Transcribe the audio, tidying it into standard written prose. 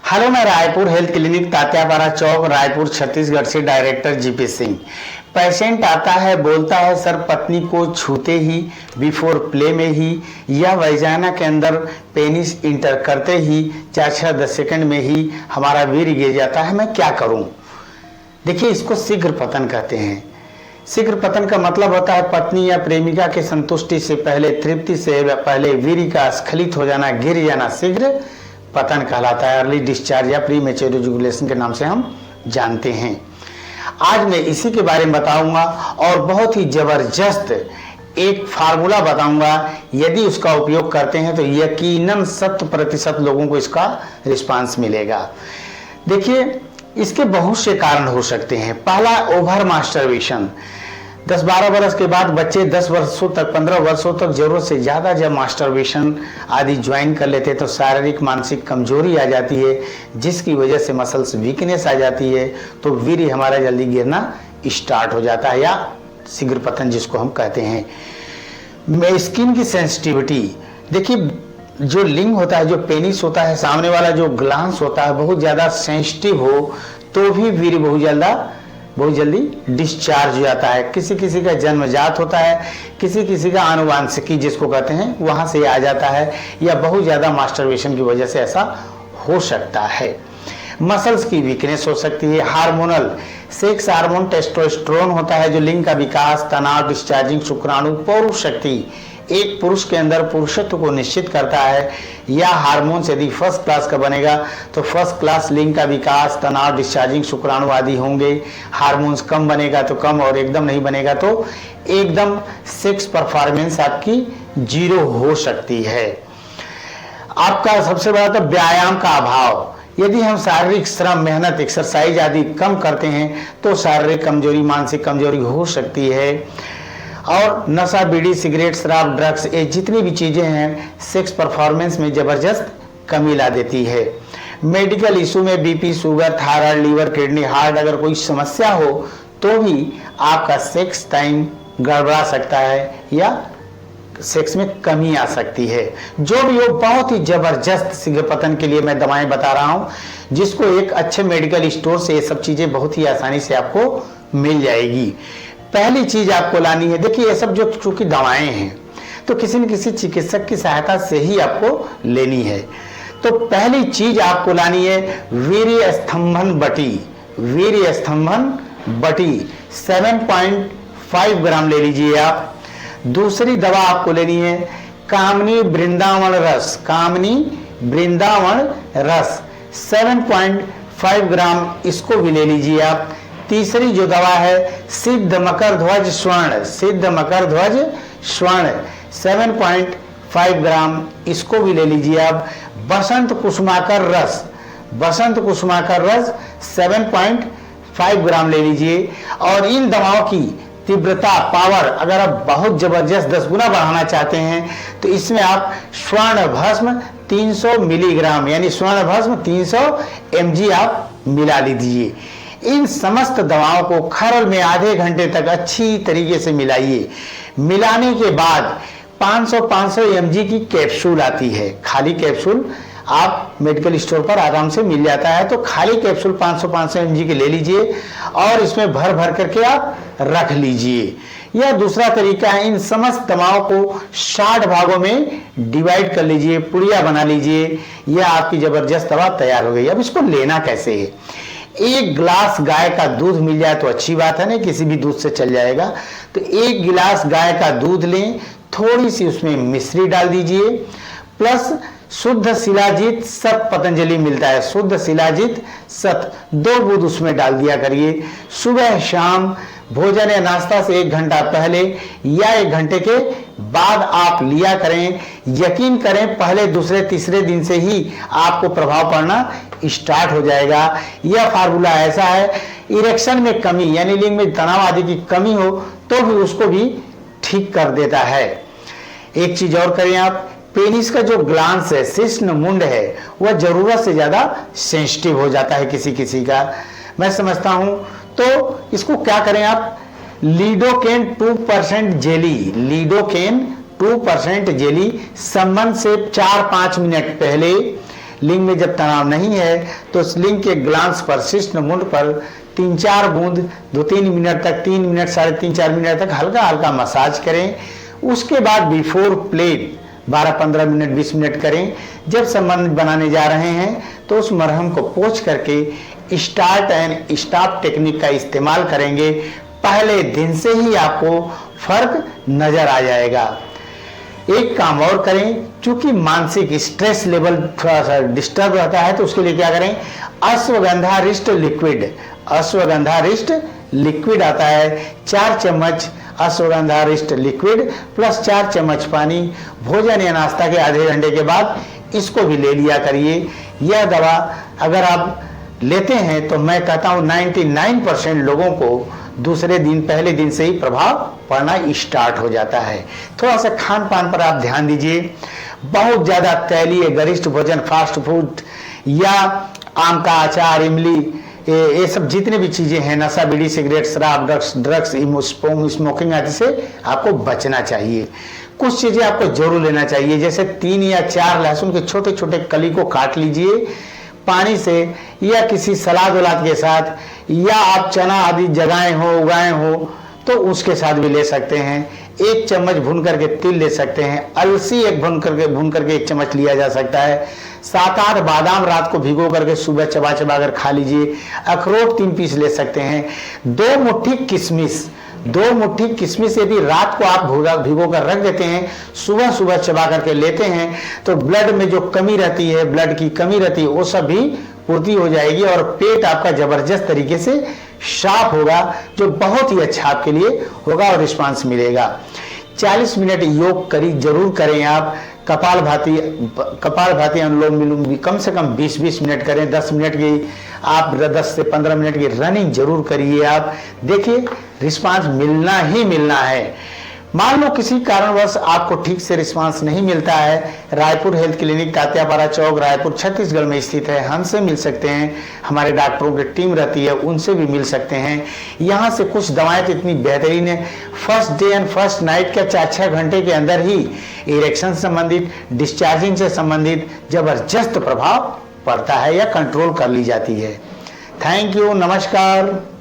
Hello, मैं Raipur health clinic Tatyapara चौक रायपुर छत्तीसगढ़ से director GP Singh. Patient आता है, बोलता है सर पत्नी को छूते ही, बिफोर प्ले में ही या वैजाना के अंदर पेनिस इंटर करते ही 4-10 सेकंड में ही हमारा वीर्य गिर जाता है, मैं क्या करूं। देखिए, इसको शीघ्र पतन कहते हैं। शीघ्र पतन का मतलब होता है पत्नी या प्रेमिका के संतुष्टि से पहले, तृप्ति से पहले वीर्य का स्खलित हो जाना, गिर जाना शीघ्र पतन कहलाता है। अर्ली डिस्चार्ज या प्री मैच्योर इजैकुलेशन के नाम से हम जानते हैं। आज मैं इसी के बारे में बताऊंगा और बहुत ही जबरदस्त एक फार्मूला बताऊंगा। यदि उसका उपयोग करते हैं तो यकीनन 100% लोगों को इसका रिस्पांस मिलेगा। देखिए, इसके बहुत से कारण हो सकते हैं। पहला, ओवर मास्टरबेशन। 10-12 वर्ष के बाद बच्चे 10 वर्षों तक, 15 वर्षों तक जरूरत से ज़्यादा जब मास्टरबेशन आदि ज्वाइन कर लेते हैं तो शारीरिक मानसिक कमजोरी आ जाती है, जिसकी वजह से मसल्स वीकनेस आ जाती है, तो वीर्य हमारा जल्दी गिरना स्टार्ट हो जाता है या शीघ्र पतन जिसको हम कहते हैं। स्किन की सेंसिटिविटी। देखिए, जो लिंग होता है, जो पेनिस होता है, सामने वाला जो ग्लांस होता है, बहुत ज़्यादा सेंसिटिव हो तो भी वीर्य बहुत जल्दी डिस्चार्ज हो जाता है। किसी किसी का जन्मजात होता है, किसी किसी का आनुवांशिकी जिसको कहते हैं वहाँ से आ जाता है, या बहुत ज़्यादा मास्टरबेशन की वजह से ऐसा हो सकता है। मसल्स की वीकनेस हो सकती है। हार्मोनल, सेक्स हार्मोन टेस्टोस्टेरोन होता है जो लिंग का विकास, तनाव, डिस्चार्जिंग शुक्राणु, पौरुष शक्ति, एक पुरुष के अंदर पुरुषत्व को निश्चित करता है। या हार्मोन्स यदि फर्स्ट क्लास का बनेगा तो फर्स्ट क्लास लिंग का विकास, तनाव, डिस्चार्जिंग शुक्राणु आदि होंगे। हार्मोन्स कम बनेगा तो कम, और एकदम नहीं बनेगा तो एकदम सेक्स परफॉर्मेंस आपकी जीरो हो सकती है। आपका सबसे बड़ा तो व्यायाम का अभाव। यदि हम शारीरिक श्रम, मेहनत, एक्सरसाइज आदि कम करते हैं तो शारीरिक कमजोरी, मानसिक कमजोरी हो सकती है। और नशा, बीड़ी, सिगरेट, शराब, ड्रग्स, ये जितनी भी चीज़ें हैं सेक्स परफॉर्मेंस में ज़बरदस्त कमी ला देती है। मेडिकल इशू में BP, sugar, thyroid, liver, kidney, heart अगर कोई समस्या हो तो भी आपका सेक्स टाइम गड़बड़ा सकता है या सेक्स में कमी आ सकती है। जो भी हो, बहुत ही ज़बरदस्त शीघ्र पतन के लिए मैं दवाएं बता रहा हूँ, जिसको एक अच्छे मेडिकल स्टोर से ये सब चीज़ें बहुत ही आसानी से आपको मिल जाएगी। पहली चीज आपको लानी है, देखिए ये सब जो चूंकि दवाएं हैं तो किसी न किसी चिकित्सक की सहायता से ही आपको लेनी है। तो पहली चीज आपको लानी है वीर्य स्तंभन बटी। वीर्य स्तंभन बटी 7.5 ग्राम ले लीजिए आप। दूसरी दवा आपको लेनी है कामनी वृंदावन रस। कामनी वृंदावन रस 7.5 ग्राम, इसको भी ले लीजिए आप। तीसरी जो दवा है सिद्ध मकर ध्वज स्वर्ण। सिद्ध मकर ध्वज स्वर्ण 7.5 ग्राम, इसको भी ले लीजिए आप। बसंत कुसुमाकर रस, बसंत कुसुमाकर रस 7.5 ग्राम ले लीजिए। और इन दवाओं की तीव्रता, पावर अगर आप बहुत जबरदस्त 10 गुना बढ़ाना चाहते हैं तो इसमें आप स्वर्ण भस्म 300 मिलीग्राम यानी स्वर्ण भस्म 300 mg आप मिला लीजिए। इन समस्त दवाओं को खरल में आधे घंटे तक अच्छी तरीके से मिलाइए। मिलाने के बाद 500 mg की कैप्सूल आती है, खाली कैप्सूल आप मेडिकल स्टोर पर आराम से मिल जाता है, तो खाली कैप्सूल 500 mg के ले लीजिए और इसमें भर भर करके आप रख लीजिए। यह दूसरा तरीका है। इन समस्त दवाओं को 60 भागों में डिवाइड कर लीजिए, पुड़िया बना लीजिए। यह आपकी जबरदस्त दवा तैयार हो गई। अब इसको लेना कैसे है? 1 गिलास गाय का दूध मिल जाए तो अच्छी बात है, नहीं किसी भी दूध से चल जाएगा। तो 1 गिलास गाय का दूध लें, थोड़ी सी उसमें मिश्री डाल दीजिए, प्लस शुद्ध शिलाजीत सत पतंजलि मिलता है, शुद्ध शिलाजीत सत 2 बूंद उसमें डाल दिया करिए। सुबह शाम भोजन या नाश्ता से 1 घंटा पहले या 1 घंटे के बाद आप लिया करें। यकीन करें पहले, दूसरे, तीसरे दिन से ही आपको प्रभाव पड़ना स्टार्ट हो जाएगा। यह फार्मूला ऐसा है, इरेक्शन में कमी यानी लिंग में तनाव आदि की कमी हो तो भी उसको भी ठीक कर देता है। एक चीज और करें आप, पेनिस का जो ग्लांस है, शिश्न मुंड है, वह जरूरत से ज्यादा सेंसिटिव हो जाता है किसी किसी का, मैं समझता हूं। तो इसको क्या करें आप, लीडोकेन 2% जेली, लीडोकेन 2% जेली संबंध से 4-5 मिनट पहले लिंग में जब तनाव नहीं है तो उस लिंग के ग्लांस पर, शिश्न मुंड पर 3-4 बूंद 2-3 मिनट तक, 3 मिनट, 3.5-4 मिनट तक हल्का हल्का मसाज करें। उसके बाद बिफोर प्ले 12-15 मिनट, 20 मिनट करें। जब संबंध बनाने जा रहे हैं तो उस मरहम को पोंछ करके स्टार्ट एंड स्टॉप टेक्निक का इस्तेमाल करेंगे। पहले दिन से ही आपको फर्क नजर आ जाएगा। एक काम और करें, चूंकि मानसिक स्ट्रेस लेवल थोड़ा सा डिस्टर्ब रहता है तो उसके लिए क्या करें, अश्वगंधा रिष्ट लिक्विड, अश्वगंधा रिष्ट लिक्विड आता है, 4 चम्मच अश्वगंधा रिष्ट लिक्विड प्लस 4 चम्मच पानी, भोजन या नाश्ता के आधे घंटे के बाद इसको भी ले लिया करिए। यह दवा अगर आप लेते हैं तो मैं कहता हूं 99% लोगों को दूसरे दिन, पहले दिन से ही प्रभाव पड़ना स्टार्ट हो जाता है। थोड़ा सा खान पान पर आप ध्यान दीजिए। बहुत ज्यादा तैलीय गरिष्ठ भोजन, फास्ट फूड या आम का अचार, इमली, ये सब जितने भी चीजें हैं, नशा, बीड़ी, सिगरेट, शराब, ड्रग्स, स्मोकिंग आदि से आपको बचना चाहिए। कुछ चीजें आपको जरूर लेना चाहिए, जैसे 3 या 4 लहसुन के छोटे छोटे कली को काट लीजिए पानी से, या किसी सलाद वलाद के साथ, या आप चना आदि जगाए हो, उगाए हो तो उसके साथ भी ले सकते हैं। 1 चम्मच भून करके तिल ले सकते हैं। अलसी भून करके 1 चम्मच लिया जा सकता है। 7-8 बादाम रात को भिगो करके सुबह चबा चबा कर खा लीजिए। अखरोट 3 पीस ले सकते हैं। 2 मुट्ठी किशमिश यदि रात को आप भिगो कर रख देते हैं, सुबह सुबह चबा करके लेते हैं तो ब्लड में जो कमी रहती है, ब्लड की कमी रहती है, वो सब भी पूर्ति हो जाएगी और पेट आपका जबरदस्त तरीके से साफ होगा, जो बहुत ही अच्छा आपके लिए होगा और रिस्पांस मिलेगा। 40 मिनट योग जरूर करें आप। कपालभाति अनुलोम विलोम भी कम से कम 20-20 मिनट करें। 10 मिनट की आप 10 से 15 मिनट की रनिंग जरूर करिए। आप देखिए रिस्पांस मिलना ही मिलना है। मान लो किसी कारणवश आपको ठीक से रिस्पांस नहीं मिलता है, रायपुर हेल्थ क्लिनिक, कातियापारा चौक, रायपुर, छत्तीसगढ़ में स्थित है। हमसे मिल सकते हैं, हमारे डॉक्टरों की टीम रहती है, उनसे भी मिल सकते हैं। यहाँ से कुछ दवाएं तो इतनी बेहतरीन है, first day and first night के 4-6 घंटे के अंदर ही इरेक्शन संबंधित, डिस्चार्जिंग से संबंधित जबरदस्त प्रभाव पड़ता है या कंट्रोल कर ली जाती है। थैंक यू, नमस्कार।